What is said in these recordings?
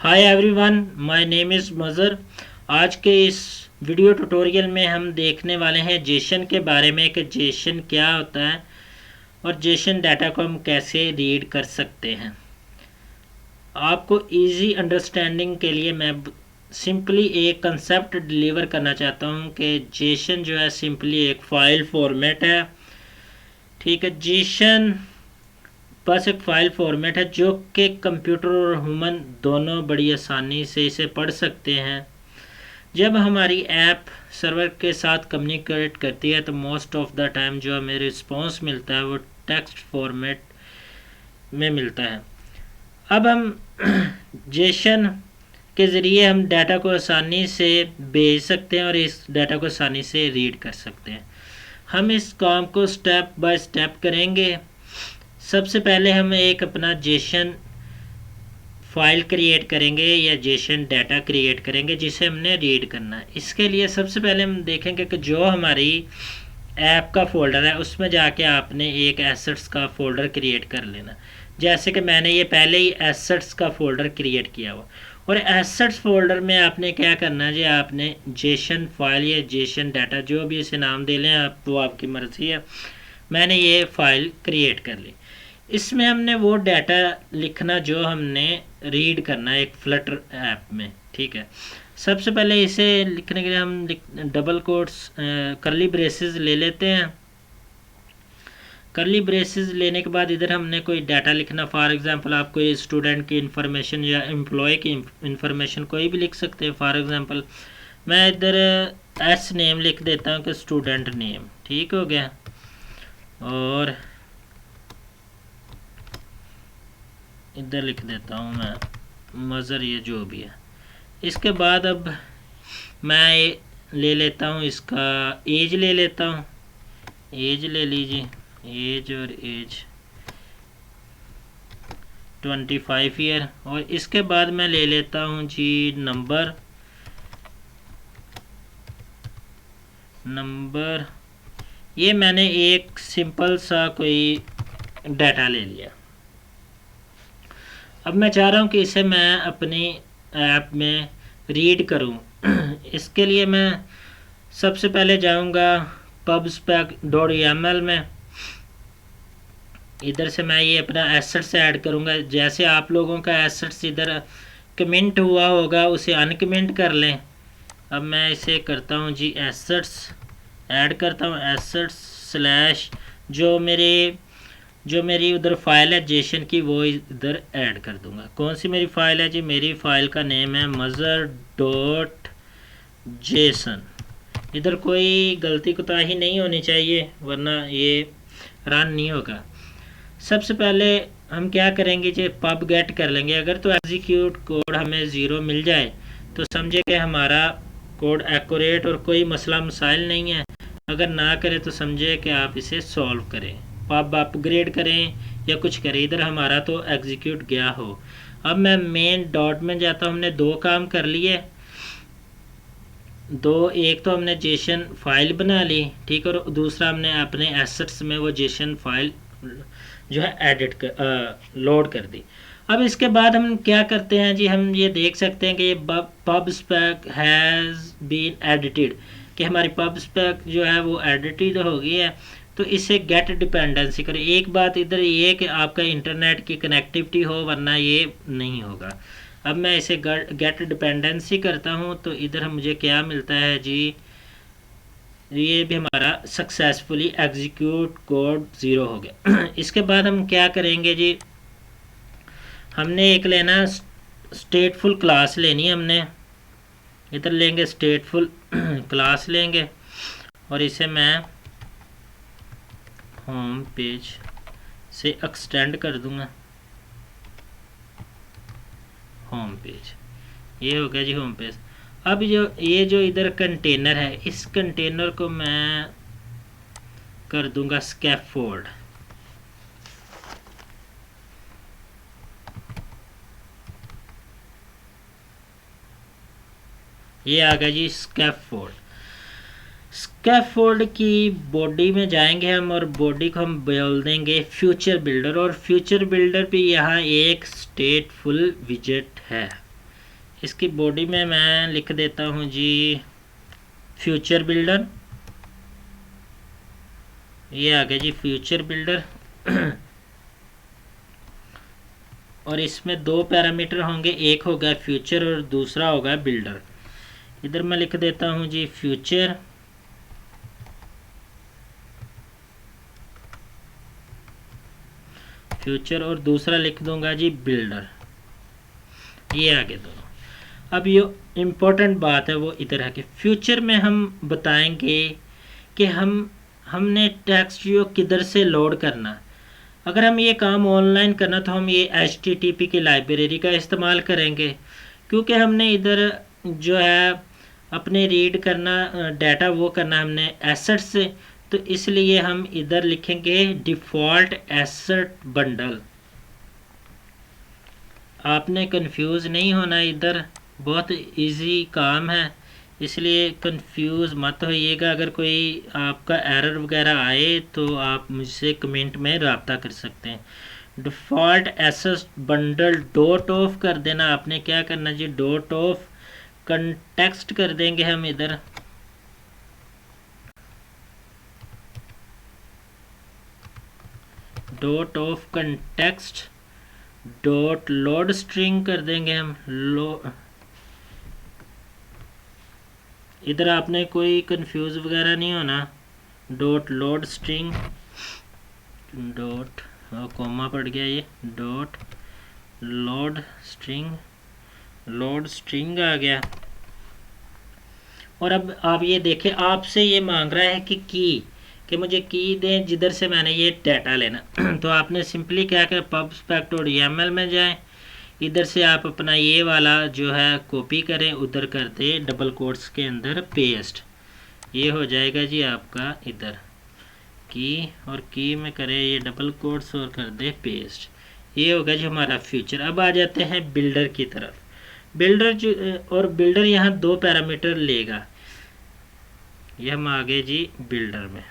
Hi everyone, my name is Mazhar. आज के इस वीडियो ट्यूटोरियल में हम देखने वाले हैं जेसन के बारे में कि जेसन क्या होता है और जेसन डाटा को हम कैसे रीड कर सकते हैं। आपको इजी अंडरस्टैंडिंग के लिए मैं सिंपली एक कंसेप्ट डिलीवर करना चाहता हूं कि जेसन जो है सिंपली एक फ़ाइल फॉर्मेट है। ठीक है, जेसन बस एक फ़ाइल फॉर्मेट है जो कि कंप्यूटर और ह्यूमन दोनों बड़ी आसानी से इसे पढ़ सकते हैं। जब हमारी ऐप सर्वर के साथ कम्युनिकेट करती है तो मोस्ट ऑफ द टाइम जो हमें रिस्पॉन्स मिलता है वो टेक्स्ट फॉर्मेट में मिलता है। अब हम जेसन के ज़रिए हम डाटा को आसानी से भेज सकते हैं और इस डाटा को आसानी से रीड कर सकते हैं। हम इस काम को स्टेप बाय स्टेप करेंगे। सबसे पहले हम एक अपना जेसन फाइल क्रिएट करेंगे या जेसन डाटा क्रिएट करेंगे जिसे हमने रीड करना है। इसके लिए सबसे पहले हम देखेंगे कि जो हमारी ऐप का फ़ोल्डर है उसमें जाके आपने एक एसेट्स का फ़ोल्डर क्रिएट कर लेना। जैसे कि मैंने ये पहले ही एसेट्स का फ़ोल्डर क्रिएट किया हुआ, और एसेट्स फ़ोल्डर में आपने क्या करना है जी, आपने जेसन फाइल या जेसन डाटा जो भी इसे नाम दे लें आप, वो आपकी मर्ज़ी है। मैंने ये फ़ाइल क्रिएट कर ली। इसमें हमने वो डाटा लिखना जो हमने रीड करना है एक फ्लटर ऐप में। ठीक है, सबसे पहले इसे लिखने के लिए हम डबल कोट्स कर्ली ब्रेसेस ले लेते हैं। कर्ली ब्रेसेस लेने के बाद इधर हमने कोई डाटा लिखना, फॉर एग्जांपल आप कोई स्टूडेंट की इंफॉर्मेशन या एम्प्लॉय की इंफॉर्मेशन कोई भी लिख सकते हैं। फॉर एग्जांपल मैं इधर एस नेम लिख देता हूँ कि स्टूडेंट नेम। ठीक हो गया, और इधर लिख देता हूँ मैं मज़र, ये जो भी है। इसके बाद अब मैं ले लेता हूँ इसका एज ले लेता हूँ। एज ले लीजिए, एज और एज 25 ईयर। और इसके बाद मैं ले लेता हूँ जी नंबर। ये मैंने एक सिंपल सा कोई डाटा ले लिया। अब मैं चाह रहा हूँ कि इसे मैं अपनी ऐप में रीड करूँ। इसके लिए मैं सबसे पहले जाऊँगा pubspec.yaml में। इधर से मैं ये अपना एसेट्स ऐड करूँगा। जैसे आप लोगों का एसेट्स इधर कमेंट हुआ होगा उसे अनकमेंट कर लें। अब मैं इसे करता हूँ जी एसेट्स, ऐड करता हूँ एसेट्स स्लैश जो मेरी उधर फाइल है जेसन की, वो इधर ऐड कर दूंगा। कौन सी मेरी फाइल है जी, मेरी फाइल का नेम है mother.json। इधर कोई गलती कोताही नहीं होनी चाहिए वरना ये रन नहीं होगा। सबसे पहले हम क्या करेंगे जी, पब गेट कर लेंगे। अगर तो एग्जीक्यूट कोड हमें 0 मिल जाए तो समझे कि हमारा कोड एक्यूरेट और कोई मसला मसाइल नहीं है। अगर ना करे तो समझे कि आप इसे सॉल्व करें, पब अपग्रेड करें या कुछ करें। इधर हमारा तो एग्जीक्यूट गया हो। अब मैं मेन डॉट में जाता हूँ। हमने दो काम कर लिए, एक तो हमने जेसन फाइल बना ली, ठीक, और दूसरा हमने अपने एसेट्स में वो जेसन फाइल जो है लोड कर दी। अब इसके बाद हम क्या करते हैं जी, हम ये देख सकते हैं कि ये pubspec हैज़ बीन एडिटेड, कि हमारी pubspec जो है वो एडिटेड हो गई है। तो इसे गेट डिपेंडेंसी करें। एक बात इधर ये कि आपका इंटरनेट की कनेक्टिविटी हो वरना ये नहीं होगा। अब मैं इसे गेट डिपेंडेंसी करता हूँ तो इधर मुझे क्या मिलता है जी, ये भी हमारा सक्सेसफुली एग्जीक्यूट कोड 0 हो गया। इसके बाद हम क्या करेंगे जी, हमने एक लेना स्टेटफुल क्लास लेनी है। हमने इधर लेंगे स्टेटफुल क्लास लेंगे और इसे मैं होम पेज से एक्सटेंड कर दूंगा। होम पेज, ये हो गया जी होम पेज। अब ये जो इधर कंटेनर है, इस कंटेनर को मैं कर दूंगा स्कैफोल्ड। ये आ गया जी स्कैफोल्ड। स्कैफोल्ड की बॉडी में जाएंगे हम और बॉडी को हम बोल देंगे फ्यूचर बिल्डर। और फ्यूचर बिल्डर भी यहाँ एक स्टेटफुल विजेट है। इसकी बॉडी में मैं लिख देता हूँ जी फ्यूचर बिल्डर। ये आ गया जी फ्यूचर बिल्डर। और इसमें दो पैरामीटर होंगे, एक होगा फ्यूचर और दूसरा होगा बिल्डर। इधर मैं लिख देता हूँ जी फ्यूचर, फ्यूचर और दूसरा लिख दूंगा जी बिल्डर। ये आगे दोनों। अब ये इम्पोर्टेंट बात है वो इधर है कि फ्यूचर में हम बताएंगे कि हमने टेक्स्ट जो किधर से लोड करना। अगर हम ये काम ऑनलाइन करना तो हम ये HTTP की लाइब्रेरी का इस्तेमाल करेंगे, क्योंकि हमने इधर जो है अपने रीड करना डाटा वो करना हमने एसेट से, तो इसलिए हम इधर लिखेंगे डिफ़ॉल्ट एसेट बंडल। आपने कंफ्यूज नहीं होना, इधर बहुत इजी काम है, इसलिए कंफ्यूज मत होइएगा। अगर कोई आपका एरर वगैरह आए तो आप मुझसे कमेंट में रब्ता कर सकते हैं। Default asset bundle dot of कर देना आपने, क्या करना जी डॉट ऑफ कंटेक्स्ट कर देंगे हम इधर। Dot of context dot load string कर देंगे हम इधर आपने कोई कंफ्यूज वगैरह नहीं होना। Dot load string dot comma पड़ गया ये, डॉट लोड स्ट्रिंग आ गया। और अब आप ये देखें, आपसे ये मांग रहा है कि मुझे की दें जिधर से मैंने ये डाटा लेना। तो आपने सिंपली क्या कर pubspec.yaml में जाएं, इधर से आप अपना ये वाला जो है कॉपी करें, उधर कर दें डबल कोट्स के अंदर पेस्ट। ये हो जाएगा जी आपका इधर की, और की में करें ये डबल कोट्स और कर दे पेस्ट। ये होगा जो हमारा फ्यूचर। अब आ जाते हैं बिल्डर की तरफ। बिल्डर जो और बिल्डर यहाँ दो पैरामीटर लेगा। ये हम आ गए जी बिल्डर में।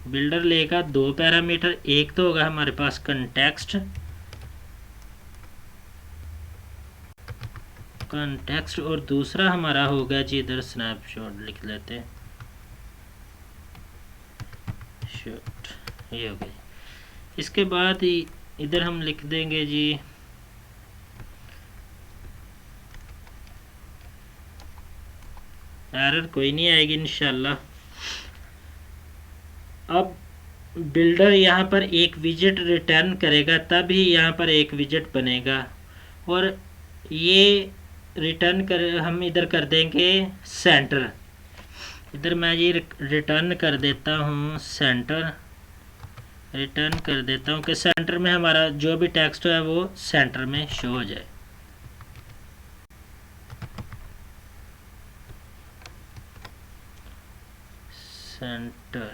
बिल्डर लेगा दो पैरामीटर, एक तो होगा हमारे पास कंटेक्स्ट और दूसरा हमारा होगा जी इधर स्नैपशॉट लिख लेते हैं शॉट। ये हो गई। इसके बाद इधर हम लिख देंगे जी एरर कोई नहीं आएगी इंशाल्लाह। अब बिल्डर यहाँ पर एक विजेट रिटर्न करेगा, तभी यहाँ पर एक विजेट बनेगा। और ये रिटर्न कर हम इधर कर देंगे सेंटर। इधर मैं ये रिटर्न कर देता हूँ सेंटर, रिटर्न कर देता हूँ कि सेंटर में हमारा जो भी टेक्स्ट है वो सेंटर में शो हो जाए। सेंटर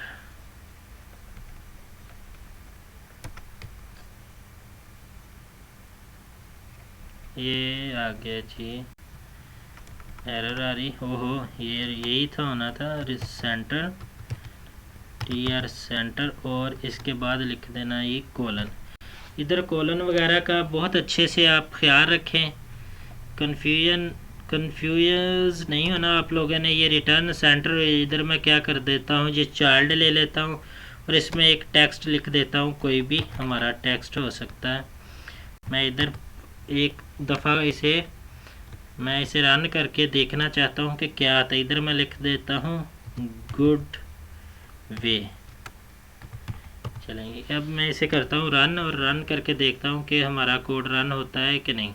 ये आ गया जी, एरर आ रही, ओहो ये यही था होना था सेंटर TR सेंटर, और इसके बाद लिख देना ये कोलन। इधर कोलन वगैरह का बहुत अच्छे से आप ख्याल रखें, कंफ्यूज नहीं होना आप लोगों ने। ये रिटर्न सेंटर इधर मैं क्या कर देता हूँ, ये चाइल्ड ले लेता हूँ और इसमें एक टेक्स्ट लिख देता हूँ, कोई भी हमारा टेक्स्ट हो सकता है। मैं इधर एक दफ़ा मैं इसे रन करके देखना चाहता हूँ कि क्या आता है। इधर मैं लिख देता हूँ गुड वे। चलेंगे, अब मैं इसे करता हूँ रन, और रन करके देखता हूँ कि हमारा कोड रन होता है कि नहीं।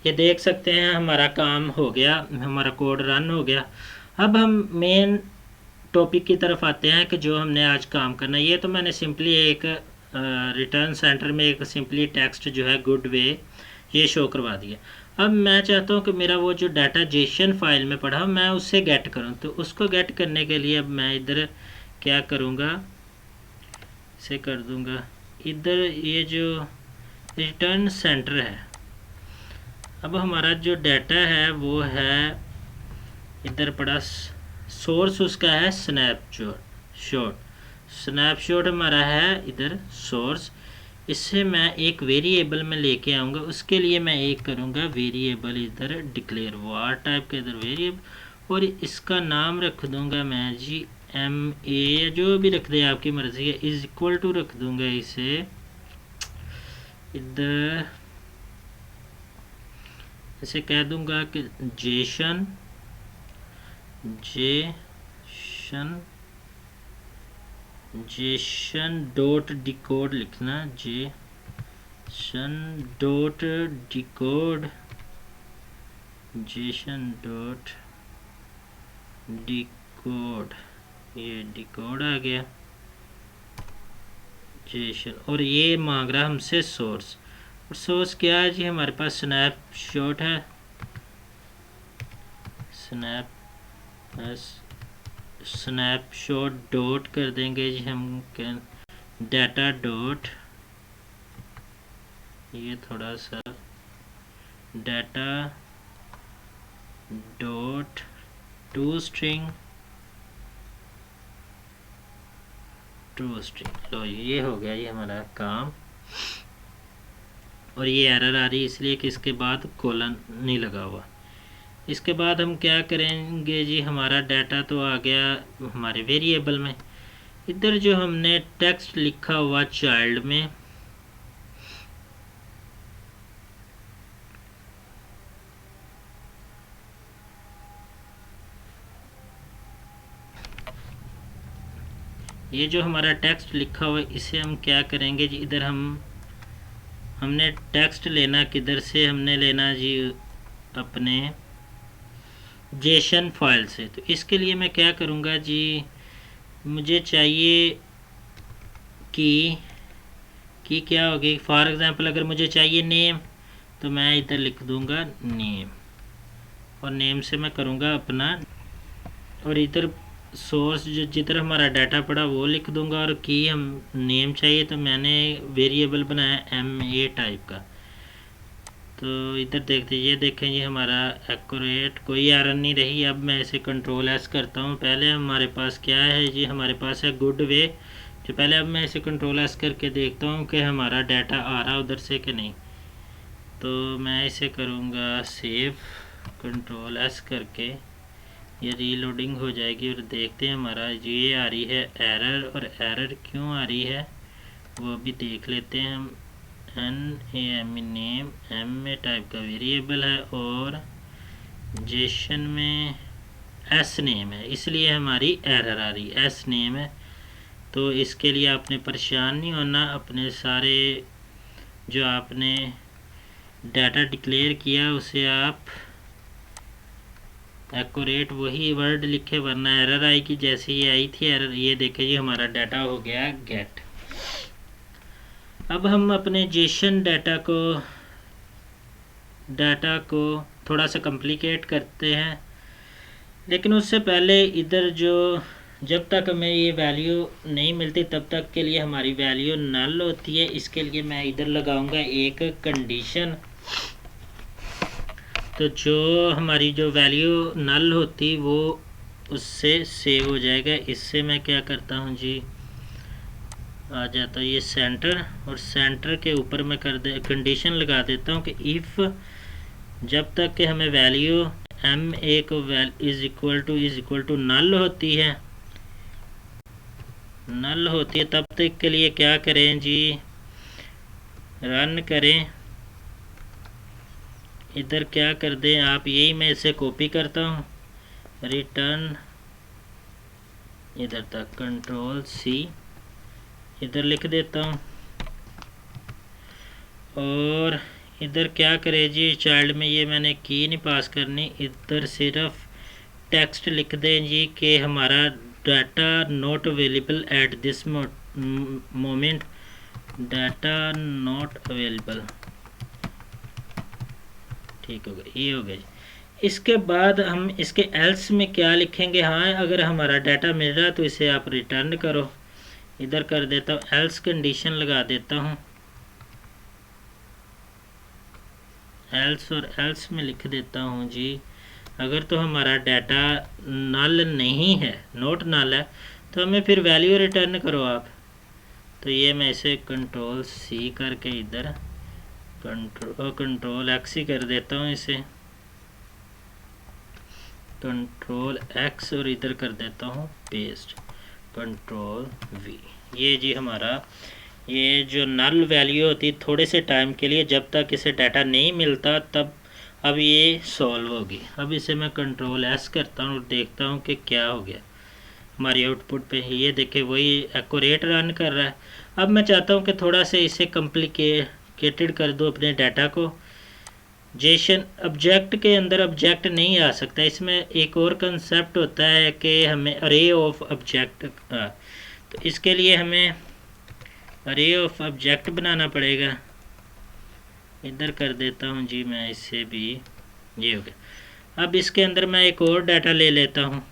ये देख सकते हैं हमारा काम हो गया, हमारा कोड रन हो गया। अब हम मेन टॉपिक की तरफ आते हैं कि जो हमने आज काम करना है। ये तो मैंने सिंपली एक रिटर्न सेंटर में एक सिंपली टेक्स्ट जो है गुड वे ये शो करवा दिया। अब मैं चाहता हूँ कि मेरा वो जो डाटा जेसन फाइल में पड़ा मैं उससे गेट करूँ। तो उसको गेट करने के लिए अब मैं इधर क्या करूँगा, इसे कर दूँगा इधर ये जो रिटर्न सेंटर है। अब हमारा जो डाटा है वो है इधर पड़ा, सोर्स उसका है स्नैपशॉट हमारा है इधर सोर्स। इससे मैं एक वेरिएबल में लेके आऊँगा। उसके लिए मैं एक करूँगा वेरिएबल इधर डिक्लेयर वार टाइप के इधर वेरिएबल, और इसका नाम रख दूँगा मैं जी MA, जो भी रख दे आपकी मर्ज़ी है, इज इक्वल टू रख दूँगा इसे इधर, इसे कह दूँगा कि जेसन डॉट डिकोड लिखना, जेसन डॉट डिकोड, ये डिकोड आ गया जेसन। और ये मांग रहा हमसे सोर्स, और सोर्स क्या है जी, हमारे पास स्नैपशॉट है, स्नैपशॉट डॉट कर देंगे जी हम, डाटा डॉट, ये थोड़ा सा डाटा डॉट टू स्ट्रिंग, लो ये हो गया ये हमारा काम। और ये एरर आ रही है इसलिए कि इसके बाद कोलन नहीं लगा हुआ। इसके बाद हम क्या करेंगे जी, हमारा डाटा तो आ गया हमारे वेरिएबल में। इधर जो हमने टेक्स्ट लिखा हुआ चाइल्ड में, ये जो हमारा टेक्स्ट लिखा हुआ है इसे हम क्या करेंगे जी, इधर हमने टेक्स्ट लेना किधर से, हमने लेना जी अपने जेसन फाइल से। तो इसके लिए मैं क्या करूँगा जी, मुझे चाहिए कि क्या होगी, फॉर एग्ज़ाम्पल अगर मुझे चाहिए नेम, तो मैं इधर लिख दूँगा नेम, और नेम से मैं करूँगा अपना, और इधर सोर्स जो जिधर हमारा डाटा पड़ा वो लिख दूंगा, और की हम नेम चाहिए तो मैंने वेरिएबल बनाया MA टाइप का। तो इधर देखते ये देखें ये हमारा एक्यूरेट, कोई एरर नहीं रही। अब मैं इसे कंट्रोल S करता हूँ। पहले हमारे पास क्या है जी, हमारे पास है गुड वे, जो पहले अब मैं इसे कंट्रोल S करके देखता हूँ कि हमारा डाटा आ रहा उधर से कि नहीं। तो मैं इसे करूँगा सेव, कंट्रोल S करके ये रीलोडिंग हो जाएगी, और देखते हैं हमारा ये आ रही है एरर, और एरर क्यों आ रही है वो भी देख लेते हैं हम। NAME नेम MA टाइप का वेरिएबल है, और जेसन में S नेम है, इसलिए हमारी एरर आ रही है, S नेम है। तो इसके लिए आपने परेशान नहीं होना, अपने सारे जो आपने डाटा डिक्लेयर किया उसे आप एक्यूरेट वही वर्ड लिखे, वरना एरर आएगी। जैसे ये आई थी एरर, ये देखें जी हमारा डाटा हो गया गेट। अब हम अपने जेसन डाटा को थोड़ा सा कॉम्प्लिकेट करते हैं, लेकिन उससे पहले इधर जो जब तक हमें ये वैल्यू नहीं मिलती तब तक के लिए हमारी वैल्यू नल होती है। इसके लिए मैं इधर लगाऊंगा एक कंडीशन, तो जो हमारी जो वैल्यू नल होती वो उससे सेव हो जाएगा। इससे मैं क्या करता हूँ जी, आ जाता ये सेंटर, और सेंटर के ऊपर मैं कंडीशन लगा देता हूँ कि इफ़ जब तक कि हमें वैल्यू MA को इज़ इक्वल टू नल होती है तब तक के लिए क्या करें जी, रन करें। इधर क्या कर दें आप, यही मैं इसे कॉपी करता हूँ, रिटर्न इधर तक कंट्रोल C इधर लिख देता हूँ, और इधर क्या करें जी, चाइल्ड में ये मैंने की नहीं पास करनी, इधर सिर्फ टेक्स्ट लिख दें जी कि हमारा data not available at this moment, data not available, ठीक हो गया, ये हो गया। इसके बाद हम इसके एल्स में क्या लिखेंगे, हाँ अगर हमारा डाटा मिल रहा तो इसे आप रिटर्न करो। इधर कर देता हूँ एल्स कंडीशन लगा देता हूँ, एल्स, और एल्स में लिख देता हूँ जी अगर तो हमारा डाटा नल नहीं है, नॉट नल है, तो हमें फिर वैल्यू रिटर्न करो आप। तो ये मैं इसे कंट्रोल सी करके इधर कंट्रोल एक्स ही कर देता हूँ, इसे कंट्रोल एक्स और इधर कर देता हूँ पेस्ट, कंट्रोल वी। ये जी हमारा ये जो नल वैल्यू होती है थोड़े से टाइम के लिए, जब तक इसे डाटा नहीं मिलता तब अब ये सॉल्व होगी। अब इसे मैं कंट्रोल एस करता हूँ और देखता हूँ कि क्या हो गया हमारी आउटपुट पे। ये देखे वही एक्यूरेट रन कर रहा है। अब मैं चाहता हूँ कि थोड़ा सा इसे कॉम्प्लिकेटेड कर दूँ अपने डाटा को। जेसन ऑब्जेक्ट के अंदर ऑब्जेक्ट नहीं आ सकता, इसमें एक और कंसेप्ट होता है कि हमें अरे ऑफ ऑब्जेक्ट, तो इसके लिए हमें अरे ऑफ ऑब्जेक्ट बनाना पड़ेगा। इधर कर देता हूँ जी मैं इसे भी, ये हो गया। अब इसके अंदर मैं एक और डाटा ले लेता हूँ,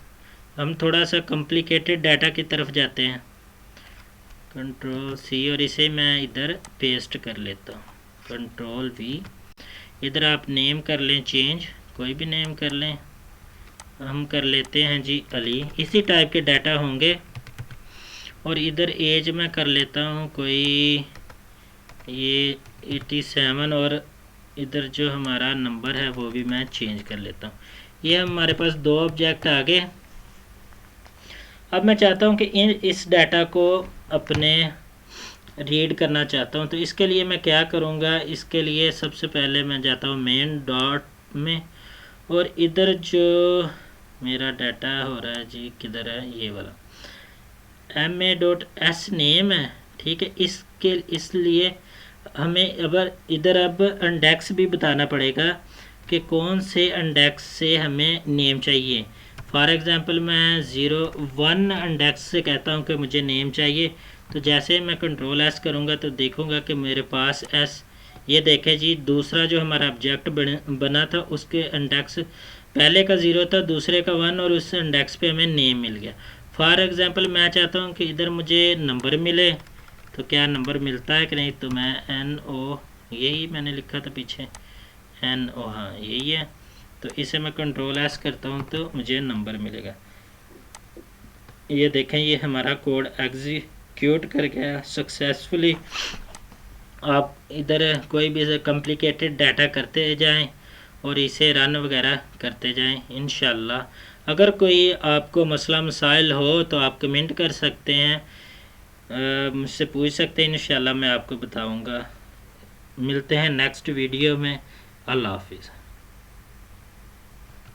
हम थोड़ा सा कॉम्प्लिकेटेड डाटा की तरफ जाते हैं, कंट्रोल सी और इसे मैं इधर पेस्ट कर लेता हूँ, कंट्रोल वी। इधर आप नेम कर लें चेंज, कोई भी नेम कर लें, हम कर लेते हैं जी अली, इसी टाइप के डाटा होंगे। और इधर एज मैं कर लेता हूँ कोई ये 87 और इधर जो हमारा नंबर है वो भी मैं चेंज कर लेता हूँ। ये हमारे पास दो ऑब्जेक्ट आ गए। अब मैं चाहता हूँ कि इस डाटा को अपने रीड करना चाहता हूँ, तो इसके लिए मैं क्या करूँगा, इसके लिए सबसे पहले मैं जाता हूँ मेन डॉट में और इधर जो मेरा डाटा हो रहा है जी किधर है, ये वाला ma.s नेम है, ठीक है। इसलिए हमें अब इधर अब इंडेक्स भी बताना पड़ेगा कि कौन से इंडेक्स से हमें नेम चाहिए। फॉर एग्ज़ाम्पल मैं 01 इंडेक्स से कहता हूँ कि मुझे नेम चाहिए, तो जैसे मैं कंट्रोल एस करूँगा तो देखूँगा कि मेरे पास एस, ये देखें जी दूसरा जो हमारा ऑब्जेक्ट बना था उसके इंडेक्स पहले का 0 था, दूसरे का 1 और उस इंडेक्स पे हमें नेम मिल गया। फॉर एग्ज़ाम्पल मैं चाहता हूँ कि इधर मुझे नंबर मिले, तो क्या नंबर मिलता है कि नहीं, तो मैं NO, यही मैंने लिखा था पीछे NO, हाँ यही है। तो इसे मैं कंट्रोल एस करता हूँ तो मुझे नंबर मिलेगा। ये देखें ये हमारा कोड एग्जीक्यूट कर गया सक्सेसफुली। आप इधर कोई भी कॉम्प्लिकेटेड डाटा करते जाएं और इसे रन वगैरह करते जाएं इंशाल्लाह। अगर कोई आपको मसला मसाइल हो तो आप कमेंट कर सकते हैं, मुझसे पूछ सकते हैं, इंशाल्लाह मैं आपको बताऊंगा। मिलते हैं नेक्स्ट वीडियो में। अल्लाह हाफिज़।